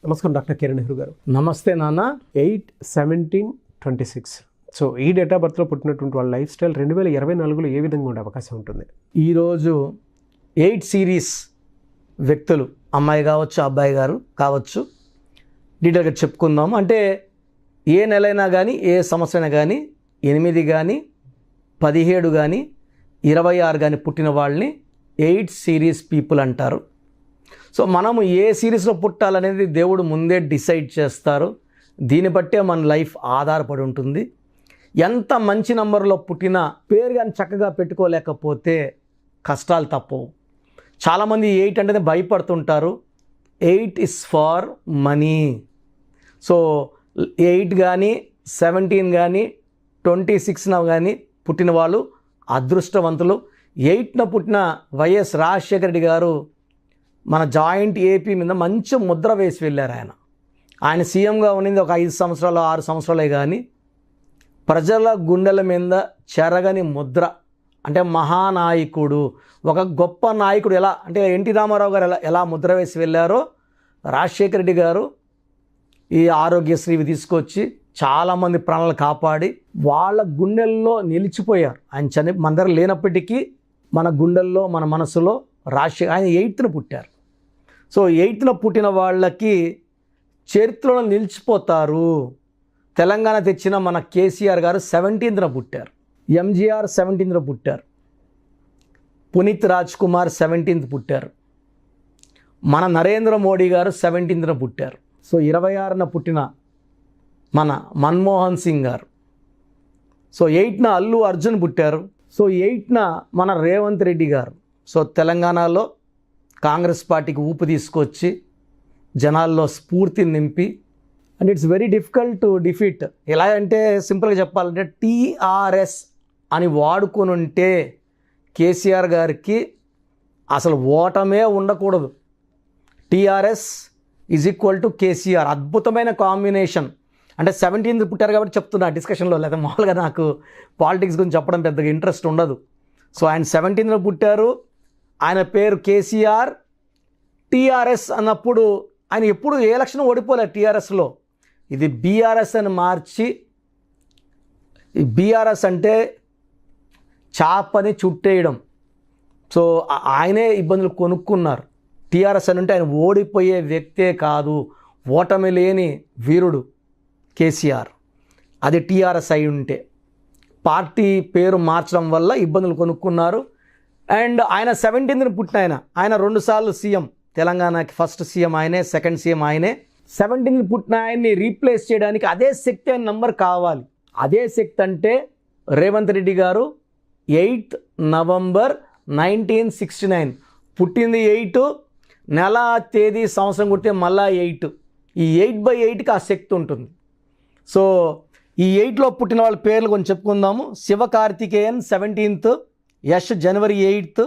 నమస్కారం డాక్టర్ కిరణ్ నెహ్రూ గారు. నమస్తే నాన్న. 8/17/26. సో ఈ డేట్ ఆఫ్ బర్త్లో పుట్టినటువంటి వాళ్ళ లైఫ్ స్టైల్ 2024లో ఏ విధంగా ఉండే అవకాశం ఉంటుంది? ఈరోజు 8 సిరీస్ వ్యక్తులు, అమ్మాయి కావచ్చు అబ్బాయి గారు కావచ్చు, డీటెయిల్గా చెప్పుకుందాం. అంటే ఏ నెలైనా కానీ ఏ సంవత్సరం అయినా కానీ 8 కానీ 17 కానీ 26 కానీ పుట్టిన వాళ్ళని 8 సిరీస్ పీపుల్ అంటారు. సో మనము ఏ సిరీస్లో పుట్టాలనేది దేవుడు ముందే డిసైడ్ చేస్తారు. దీన్ని బట్టే మన లైఫ్ ఆధారపడి ఉంటుంది. ఎంత మంచి నంబర్లో పుట్టినా పేరు కానీ చక్కగా పెట్టుకోలేకపోతే కష్టాలు తప్పవు. చాలామంది 8 అంటేనే భయపడుతుంటారు. 8 ఇస్ ఫార్ మనీ. సో 8 కానీ 17 కానీ 26 కానీ పుట్టిన వాళ్ళు అదృష్టవంతులు. 8న పుట్టిన వైఎస్ రాజశేఖర రెడ్డి గారు మన జాయింట్ ఏపీ మీద మంచి ముద్ర వేసి వెళ్ళారు. ఆయన సీఎంగా ఉన్నది ఒక 5 సంవత్సరాలు 6 సంవత్సరాలే కానీ ప్రజల గుండెల మీద చెరగని ముద్ర. అంటే మహానాయకుడు, ఒక గొప్ప నాయకుడు ఎలా అంటే ఎన్టీ రామారావు గారు ఎలా ముద్ర వేసి వెళ్ళారో రాజశేఖర రెడ్డి గారు ఈ ఆరోగ్యశ్రీవి తీసుకొచ్చి చాలామంది ప్రాణాలు కాపాడి వాళ్ళ గుండెల్లో నిలిచిపోయారు. ఆయన మన దగ్గర లేనప్పటికీ మన గుండెల్లో మన మనసులో ఆయన 8న పుట్టారు. సో 8న పుట్టిన వాళ్ళకి చరిత్రలో నిలిచిపోతారు. తెలంగాణ తెచ్చిన మన కేసీఆర్ గారు 17న పుట్టారు. ఎంజీఆర్ 17న పుట్టారు. పునీత్ రాజ్ కుమార్ 17th పుట్టారు. మన నరేంద్ర మోడీ గారు 17న పుట్టారు. సో 26న పుట్టిన మన మన్మోహన్ సింగ్ గారు. సో 8న అల్లు అర్జున్ పుట్టారు. సో 8న మన రేవంత్ రెడ్డి గారు. సో తెలంగాణలో కాంగ్రెస్ పార్టీకి ఊపు తీసుకొచ్చి జనాల్లో స్ఫూర్తిని నింపి, and it's very difficult to defeat. ఎలా అంటే సింపుల్గా చెప్పాలంటే టీఆర్ఎస్ అని వాడుకొని ఉంటే కేసీఆర్ గారికి అసలు ఓటమే ఉండకూడదు. TRS is equal to KCR. అద్భుతమైన కాంబినేషన్. అంటే 17th పుట్టారు కాబట్టి చెప్తున్నా డిస్కషన్లో, లేదా మామూలుగా నాకు పాలిటిక్స్ గురించి చెప్పడం పెద్దగా ఇంట్రెస్ట్ ఉండదు. సో ఆయన 17th పుట్టారు. ఆయన పేరు కేసీఆర్. టీఆర్ఎస్ అన్నప్పుడు ఆయన ఎప్పుడు ఏ ఎలక్షన్ ఓడిపోలేదు టీఆర్ఎస్లో. ఇది బీఆర్ఎస్ అని మార్చి, బీఆర్ఎస్ అంటే చాపని చుట్టేయడం. సో ఆయనే ఇబ్బందులు కొనుక్కున్నారు. టీఆర్ఎస్ అని అంటే ఆయన ఓడిపోయే వ్యక్తే కాదు, ఓటమి లేని వీరుడు కేసీఆర్. అది టీఆర్ఎస్ అయి ఉంటే పార్టీ పేరు మార్చడం వల్ల ఇబ్బందులు కొనుక్కున్నారు. అండ్ ఆయన 17th పుట్టిన ఆయన 2 సార్లు సీఎం. తెలంగాణకి ఫస్ట్ సీఎం ఆయనే, సెకండ్ సీఎం ఆయనే. 17th పుట్టిన ఆయన్ని రీప్లేస్ చేయడానికి అదే శక్తి అయిన నంబర్ కావాలి. అదే శక్తి అంటే రేవంత్ రెడ్డి గారు 8th November 1969 పుట్టింది. 8 నెల తేదీ సంవత్సరం కుడితే మళ్ళా 8. ఈ 8/8కి ఆ శక్తి ఉంటుంది. సో ఈ 8లో పుట్టిన వాళ్ళ పేర్లు కొంచెం చెప్పుకుందాము. Sivakarthikeyan 17th, Yash January 8th,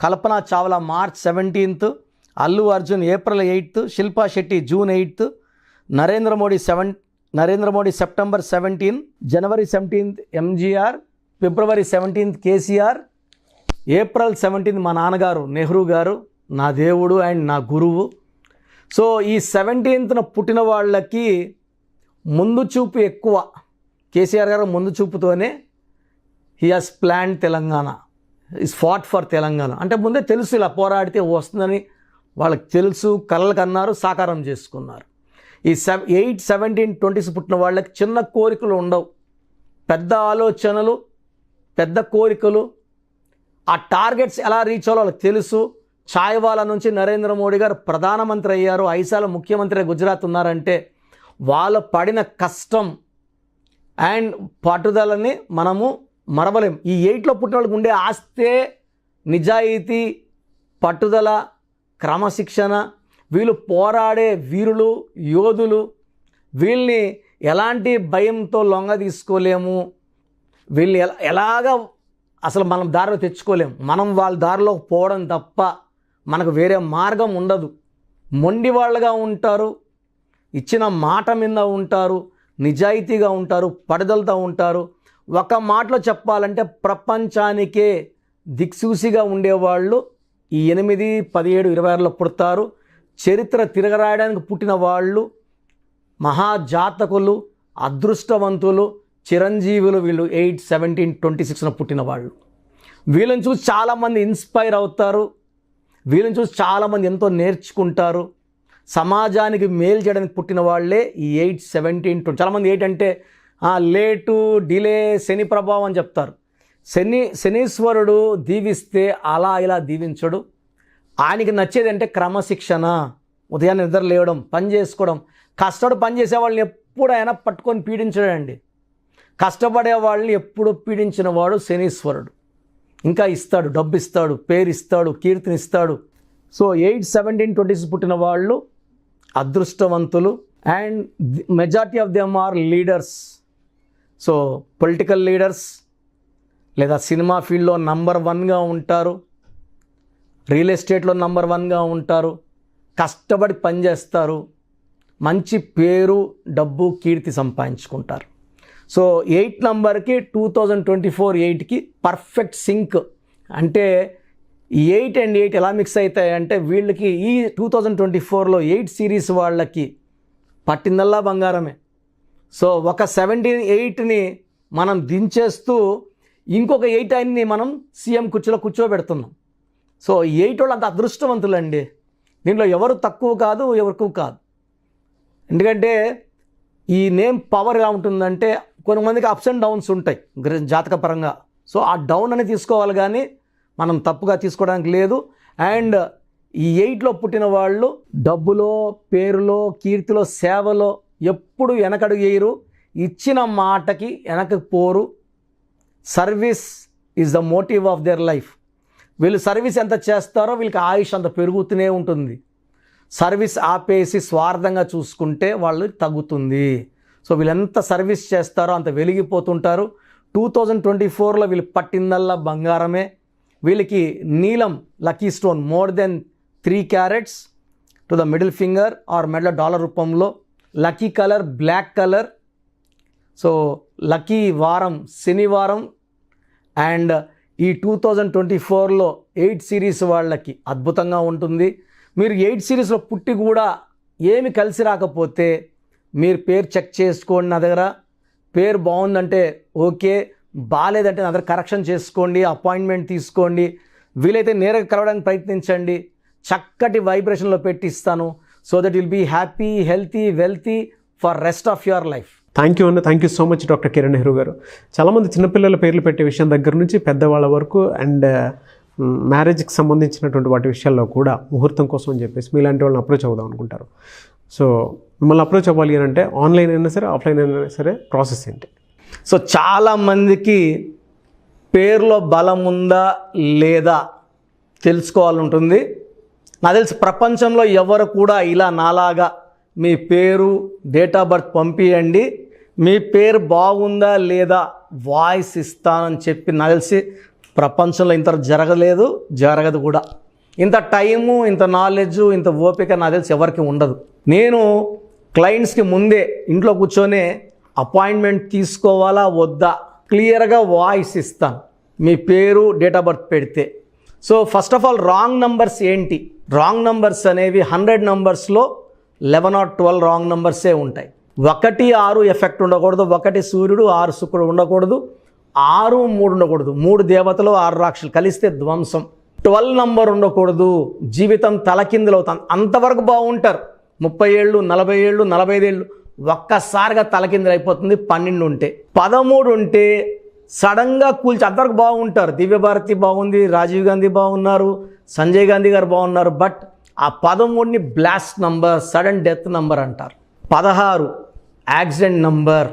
Kalpana Chawla March 17th, Allu Arjun April 8th, Shilpa Shetty June 8th, Narendra Modi September 17, January 17th MGR, February 17th KCR, April 17th మా నాన్నగారు నెహ్రూ గారు, నా దేవుడు అండ్ నా గురువు. సో ఈ 17th పుట్టిన వాళ్ళకి ముందు చూపు ఎక్కువ. కేసీఆర్ గారు ముందు చూపుతోనే he has plan Telangana, is fat for Telangana. అంటే ముందే తెలుసు ఇలా పోరాడితే వస్తుందని వాళ్ళకి తెలుసు, కలలకు అన్నారు, సాకారం చేసుకున్నారు. ఈ 8, 17, 20 పుట్టిన వాళ్ళకి చిన్న కోరికలు ఉండవు, పెద్ద ఆలోచనలు, పెద్ద కోరికలు. ఆ టార్గెట్స్ ఎలా రీచ్ అవ్వాలో వాళ్ళకి తెలుసు. ఛాయ్వాలా నుంచి నరేంద్ర మోడీ గారు ప్రధానమంత్రి అయ్యారు, 5 సార్లు ముఖ్యమంత్రి గుజరాత్ ఉన్నారంటే వాళ్ళు పడిన కష్టం అండ్ పట్టుదలని మనము మరవలేం. ఈ 8లో పుట్టిన వాళ్ళకి ఉండే ఆస్తే నిజాయితీ, పట్టుదల, క్రమశిక్షణ. వీళ్ళు పోరాడే వీరులు, యోధులు. వీళ్ళని ఎలాంటి భయంతో లొంగ తీసుకోలేము. వీళ్ళని ఎలాగా అసలు మనం దారిలో తెచ్చుకోలేము. మనం వాళ్ళ దారిలో పోవడం తప్ప మనకు వేరే మార్గం ఉండదు. మొండి వాళ్ళగా ఉంటారు, ఇచ్చిన మాట మీద ఉంటారు, నిజాయితీగా ఉంటారు, పట్టుదలతో ఉంటారు. ఒక మాటలో చెప్పాలంటే ప్రపంచానికే దిక్సూసిగా ఉండేవాళ్ళు ఈ 8, 17, 26లో పుడతారు. చరిత్ర తిరగరాయడానికి పుట్టిన వాళ్ళు, మహాజాతకులు, అదృష్టవంతులు, చిరంజీవులు వీళ్ళు 8, 17, 26న పుట్టిన వాళ్ళు. వీళ్ళని చూసి చాలామంది ఇన్స్పైర్ అవుతారు, వీళ్ళని చూసి చాలామంది ఎంతో నేర్చుకుంటారు. సమాజానికి మేలు చేయడానికి పుట్టిన వాళ్ళే ఈ 8, 17, 20. చాలామంది 8 అంటే లేటు, డిలే, శని ప్రభావం అని చెప్తారు. శనీశ్వరుడు దీవిస్తే అలా ఇలా దీవించడు. ఆయనకి నచ్చేది అంటే క్రమశిక్షణ, ఉదయాన్నే నిద్ర లేవడం, పని చేసుకోవడం. కష్టపడి పని చేసే వాళ్ళని ఎప్పుడు ఆయన పట్టుకొని పీడించడండి. కష్టపడే వాళ్ళని ఎప్పుడు పీడించిన వాడు శనీశ్వరుడు. ఇంకా ఇస్తాడు, డబ్బు ఇస్తాడు, పేరు ఇస్తాడు, కీర్తిని ఇస్తాడు. సో 8, 17, 20 పుట్టిన వాళ్ళు అదృష్టవంతులు. And majority of them are leaders. So political leaders లేదా సినిమా ఫీల్డ్లో నంబర్ 1గా ఉంటారు, రియల్ ఎస్టేట్లో నంబర్ 1గా ఉంటారు, కష్టపడి పనిచేస్తారు, మంచి పేరు, డబ్బు, కీర్తి సంపాదించుకుంటారు. సో 8 నంబర్కి 2024 8కి పర్ఫెక్ట్ సింక్. అంటే 8 and 8 ఎలా మిక్స్ అవుతాయి అంటే వీళ్ళకి ఈ 2024లో 8 సిరీస్ వాళ్ళకి పట్టిందల్లా బంగారమే. సో ఒక 78ని మనం దించేస్తూ ఇంకొక 8 ఆయన్ని మనం సీఎం కుర్చీలో కూర్చోబెడుతున్నాం. సో 8 వాళ్ళు అంత అదృష్టవంతులండి. దీంట్లో ఎవరు తక్కువ కాదు, ఎవరు ఎక్కువ కాదు. ఎందుకంటే ఈ నేమ్ పవర్ ఎలా ఉంటుందంటే కొంతమందికి అప్స్ అండ్ డౌన్స్ ఉంటాయి జాతకపరంగా. సో ఆ డౌన్ అని తీసుకోవాలి కానీ మనం తప్పుగా తీసుకోవడానికి లేదు. అండ్ ఈ 8లో పుట్టిన వాళ్ళు డబ్బులో, పేరులో, కీర్తిలో, సేవలో ఎప్పుడు వెనకడుగు వేయరు, ఇచ్చిన మాటకి వెనక్కి పోరు. Service is the motive of their life. వీళ్ళు సర్వీస్ ఎంత చేస్తారో వీళ్ళకి ఆయుష్ అంత పెరుగుతూనే ఉంటుంది. సర్వీస్ ఆపేసి స్వార్థంగా చూసుకుంటే వాళ్ళు తగ్గుతుంది. సో వీళ్ళు ఎంత సర్వీస్ చేస్తారో అంత వెలిగిపోతుంటారు. 2024లో వీళ్ళు పట్టిందల్లా బంగారమే. వీళ్ళకి నీలం lucky stone more then 3 carats to the middle finger or మెడల డాలర్ రూపంలో. Lucky colour black colour. So lucky వారం శనివారం. అండ్ ఈ 2024లో 8 సిరీస్ వాళ్ళకి అద్భుతంగా ఉంటుంది. మీరు 8 సిరీస్లో పుట్టి కూడా ఏమి కలిసి రాకపోతే మీరు పేరు చెక్ చేసుకోండి. నా దగ్గర పేరు బాగుందంటే ఓకే, బాగాలేదంటే నా దగ్గర కరెక్షన్ చేసుకోండి, అపాయింట్మెంట్ తీసుకోండి. వీలైతే నేరుగా కలవడానికి ప్రయత్నించండి. చక్కటి వైబ్రేషన్లో పెట్టి ఇస్తాను. So that will be happy, healthy, wealthy for rest of your life. Thank you అన్న. Thank you so much doctor Kiran Nehru గారు. చాలామంది చిన్నపిల్లల పేర్లు పెట్టే విషయం దగ్గర నుంచి పెద్దవాళ్ళ వరకు అండ్ మ్యారేజ్కి సంబంధించినటువంటి వాటి విషయాల్లో కూడా ముహూర్తం కోసం అని చెప్పేసి మీలాంటి వాళ్ళని అప్రోచ్ అవుదాం అనుకుంటారు. సో మిమ్మల్ని అప్రోచ్ అవ్వాలి అని అంటే ఆన్లైన్ అయినా సరే, ఆఫ్లైన్ అయినా సరే ప్రాసెస్ ఏంటి? సో చాలామందికి పేరులో బలం ఉందా లేదా తెలుసుకోవాలంటుంది. నాకు తెలిసి ప్రపంచంలో ఎవరు కూడా ఇలా నాలాగా మీ పేరు, డేట్ ఆఫ్ బర్త్ పంపియండి, మీ పేరు బాగుందా లేదా వాయిస్ ఇస్తానని చెప్పి నాకు తెలిసి ప్రపంచంలో ఇంత జరగలేదు, జరగదు కూడా. ఇంత టైము, ఇంత నాలెడ్జు, ఇంత ఓపిక నాకు తెలిసి ఎవరికి ఉండదు. నేను క్లయింట్స్కి ముందే ఇంట్లో కూర్చొనే అపాయింట్మెంట్ తీసుకోవాలా వద్దా క్లియర్గా వాయిస్ ఇస్తాను మీ పేరు, డేట్ ఆఫ్ బర్త్ పెడితే. So first of all wrong numbers ఏంటి? రాంగ్ నంబర్స్ అనేవి 100 నంబర్స్లో 11 or 12 రాంగ్ నంబర్సే ఉంటాయి. 1, 6 ఎఫెక్ట్ ఉండకూడదు, 1 సూర్యుడు 6 శుక్రుడు ఉండకూడదు, 6, 3 ఉండకూడదు, 3 దేవతలు 6 రాక్షసులు కలిస్తే ధ్వంసం. 12 నంబర్ ఉండకూడదు, జీవితం తలకిందులు అవుతాం. అంతవరకు బాగుంటారు, 30 ఏళ్ళు, 40 ఏళ్ళు, 45 ఏళ్ళు, ఒక్కసారిగా తలకిందులు అయిపోతుంది 12 ఉంటే. 13 ఉంటే సడన్గా కూల్చి అంతవరకు బాగుంటారు. దివ్యభారతి బాగుంది, రాజీవ్ గాంధీ బాగున్నారు, సంజయ్ గాంధీ గారు బాగున్నారు. బట్ ఆ 13ని blast number, sudden death number అంటారు. 16 యాక్సిడెంట్ నంబర్,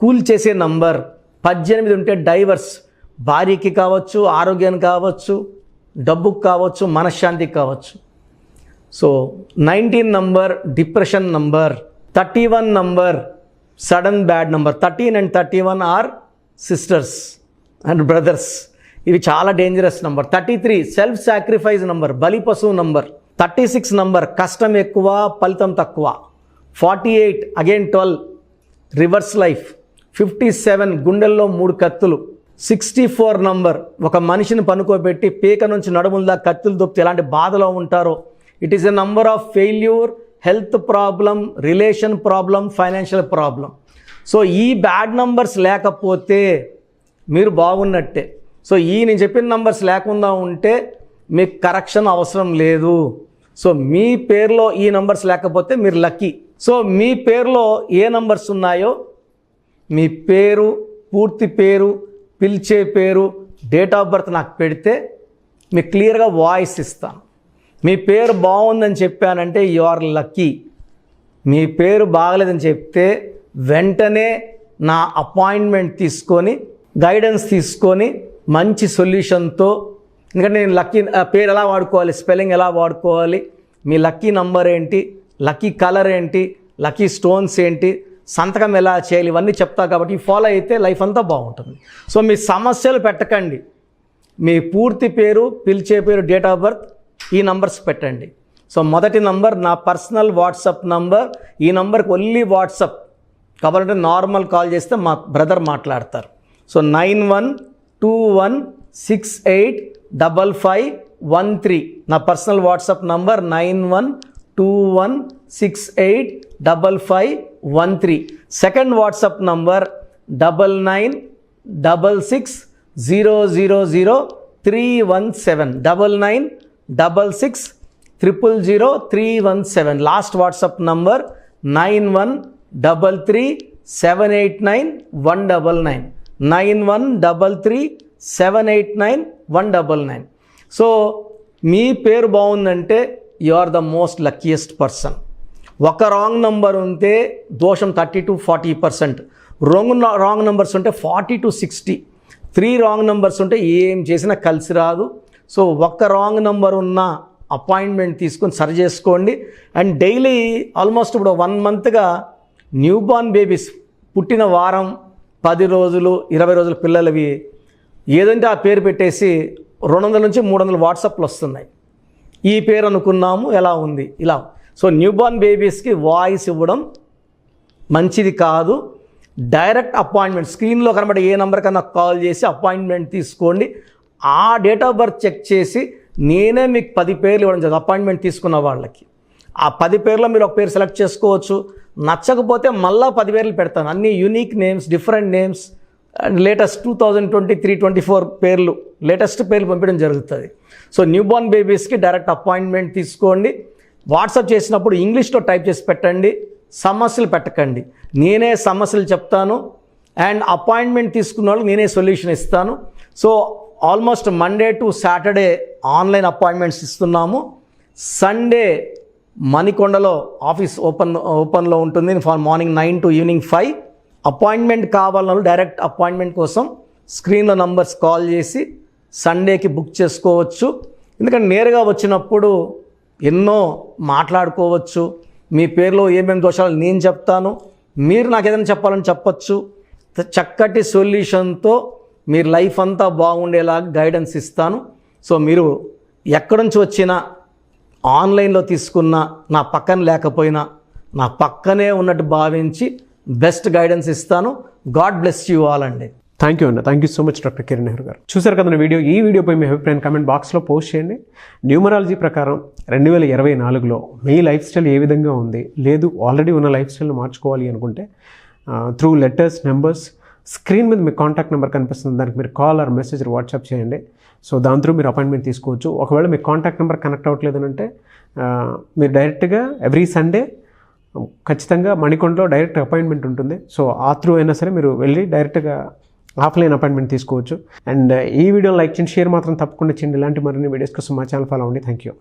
కూల్ చేసే నంబర్. 18 ఉంటే డైవర్స్, భార్యకి కావచ్చు, ఆరోగ్యానికి కావచ్చు, డబ్బుకు కావచ్చు, మనశ్శాంతికి కావచ్చు. So 19 number depression number. 31 number sudden bad number. 13 and 31 are sisters and brothers. ఇవి చాలా dangerous number. 33 self sacrifice number, బలి పశువు నంబర్. 36 నంబర్ కష్టం ఎక్కువ, ఫలితం తక్కువ. 48 అగైన్ 12 రివర్స్ లైఫ్. 57 గుండెల్లో 3 కత్తులు. 64 నంబర్ ఒక మనిషిని పనుకోబెట్టి పీక నుంచి నడుముల దాకా కత్తులు దొప్పితే ఎలాంటి బాధలో ఉంటారో it is a number of failure, health problem, relation problem, financial problem. So ఈ బ్యాడ్ నంబర్స్ లేకపోతే మీరు బాగున్నట్టే. సో నేను చెప్పిన నంబర్స్ లేకుండా ఉంటే మీకు కరెక్షన్ అవసరం లేదు. సో మీ పేరులో ఈ నంబర్స్ లేకపోతే మీరు లక్కీ. సో మీ పేరులో ఏ నంబర్స్ ఉన్నాయో మీ పేరు, పూర్తి పేరు, పిలిచే పేరు, డేట్ ఆఫ్ బర్త్ నాకు పెడితే మీకు క్లియర్గా వాయిస్ ఇస్తాను. మీ పేరు బాగుందని చెప్పానంటే యు ఆర్ లక్కీ. మీ పేరు బాగలేదని చెప్తే వెంటనే నా అపాయింట్మెంట్ తీసుకొని గైడెన్స్ తీసుకొని మంచి సొల్యూషన్తో, ఎందుకంటే నేను లక్కీ పేరు ఎలా వాడుకోవాలి, స్పెల్లింగ్ ఎలా వాడుకోవాలి, మీ లక్కీ నంబర్ ఏంటి, లక్కీ కలర్ ఏంటి, లక్కీ స్టోన్స్ ఏంటి, సంతకం ఎలా చేయాలి, ఇవన్నీ చెప్తా కాబట్టి ఫాలో అయితే లైఫ్ అంతా బాగుంటుంది. సో మీ సమస్యలు పెట్టకండి. మీ పూర్తి పేరు, పిలిచే పేరు, డేట్ ఆఫ్ బర్త్, ఈ నంబర్స్ పెట్టండి. సో మొదటి నంబర్ నా పర్సనల్ వాట్సాప్ నంబర్. ఈ నంబర్కి ఓన్లీ వాట్సాప్, కాబట్టి నార్మల్ కాల్ చేస్తే మా బ్రదర్ మాట్లాడతారు. సో 9121685513 నా personal WhatsApp number 9121685513. Second WhatsApp number 9966000317 9966000317. Last WhatsApp number 9133789199 9133789199. So మీ పేరు బాగుందంటే you are the most luckiest person. ఒక రాంగ్ నంబర్ ఉంటే దోషం 30 to 40%, రాంగ్ నంబర్స్ ఉంటే 40 to 60, 3 రాంగ్ నంబర్స్ ఉంటే ఏం చేసినా కలిసి రాదు. సో ఒక్క రాంగ్ నంబర్ ఉన్న అపాయింట్మెంట్ తీసుకొని సరి చేసుకోండి. అండ్ డైలీ ఆల్మోస్ట్ ఇప్పుడు 1 మంత్గా న్యూ బార్న్ బేబీస్ పుట్టిన వారం, 10 రోజులు, 20 రోజుల పిల్లలవి ఏదంటే ఆ పేరు పెట్టేసి 200 నుంచి 300 వాట్సాప్లు వస్తున్నాయి. ఈ పేరు అనుకున్నాము, ఎలా ఉంది ఇలా. సో న్యూ బార్న్ బేబీస్కి వాయిస్ ఇవ్వడం మంచిది కాదు. డైరెక్ట్ అపాయింట్మెంట్, స్క్రీన్లో కనబడే ఏ నెంబర్ కన్నా కాల్ చేసి అపాయింట్మెంట్ తీసుకోండి. ఆ డేట్ ఆఫ్ బర్త్ చెక్ చేసి నేనే మీకు 10 పేర్లు ఇవ్వడం జరుగుతుంది అపాయింట్మెంట్ తీసుకున్న వాళ్ళకి. ఆ 10 పేర్లో మీరు ఒక పేరు సెలెక్ట్ చేసుకోవచ్చు. నచ్చకపోతే మళ్ళీ 10 పేర్లు పెడతాను. అన్ని unique names, different names, latest 2023-24 పేర్లు, లేటెస్ట్ పేర్లు పంపించడం జరుగుతుంది. సో న్యూ బార్న్ బేబీస్కి డైరెక్ట్ అపాయింట్మెంట్ తీసుకోండి. వాట్సాప్ చేసినప్పుడు ఇంగ్లీష్లో టైప్ చేసి పెట్టండి, సమస్యలు పెట్టకండి. నేనే సమస్యలు చెప్తాను అండ్ అపాయింట్మెంట్ తీసుకున్న వాళ్ళకి నేనే సొల్యూషన్ ఇస్తాను. So almost Monday to Saturday online appointments ఇస్తున్నాము. సండే మణికొండలో ఆఫీస్ ఓపెన్లో ఉంటుంది మార్నింగ్ 9 to ఈవినింగ్ 5. అపాయింట్మెంట్ కావాలన్న డైరెక్ట్ అపాయింట్మెంట్ కోసం స్క్రీన్లో నంబర్స్ కాల్ చేసి సండేకి బుక్ చేసుకోవచ్చు. ఎందుకంటే నేరుగా వచ్చినప్పుడు ఎన్నో మాట్లాడుకోవచ్చు. మీ పేరులో ఏమేమి దోషాలు నేను చెప్తాను, మీరు నాకు ఏదైనా చెప్పాలని చెప్పచ్చు. చక్కటి సొల్యూషన్తో మీరు లైఫ్ అంతా బాగుండేలా గైడెన్స్ ఇస్తాను. సో మీరు ఎక్కడి నుంచి వచ్చినా, ఆన్లైన్లో తీసుకున్న, నా పక్కన లేకపోయినా నా పక్కనే ఉన్నట్టు భావించి బెస్ట్ గైడెన్స్ ఇస్తాను. గాడ్ బ్లెస్ యూ ఆల్ అండి. థ్యాంక్ యూ అన్న. Thank you so much doctor Kiran Nehru గారు. చూసారు కదా వీడియో. ఈ వీడియోపై మీ అభిప్రాయం కామెంట్ బాక్స్లో పోస్ట్ చేయండి. న్యూమరాలజీ ప్రకారం 2024లో మీ లైఫ్ స్టైల్ ఏ విధంగా ఉంది, లేదు ఆల్రెడీ ఉన్న లైఫ్ స్టైల్ని మార్చుకోవాలి అనుకుంటే త్రూ లెటర్స్, నెంబర్స్, స్క్రీన్ మీద మీ కాంటాక్ట్ నెంబర్ కనిపిస్తుంది, దానికి మీరు కాల్ ఆర్ మెసేజ్ వాట్సాప్ చేయండి. సో దాని త్రూ మీరు అపాయింట్మెంట్ తీసుకోవచ్చు. ఒకవేళ మీ కాంటాక్ట్ నెంబర్ కనెక్ట్ అవ్వట్లేదు అంటే మీరు డైరెక్ట్గా ఎవ్రీ సండే ఖచ్చితంగా మణికొండలో డైరెక్ట్ అపాయింట్మెంట్ ఉంటుంది. సో ఆ త్రూ అయినా సరే మీరు వెళ్ళి డైరెక్ట్గా ఆఫ్లైన్ అపాయింట్మెంట్ తీసుకోవచ్చు. అండ్ ఈ వీడియోని లైక్ చేయండి, షేర్ మాత్రం తప్పకుండా చేయండి. ఇలాంటి మరిన్ని వీడియోస్ కోసం మా ఛానల్ ఫాలో అవ్వండి. Thank you.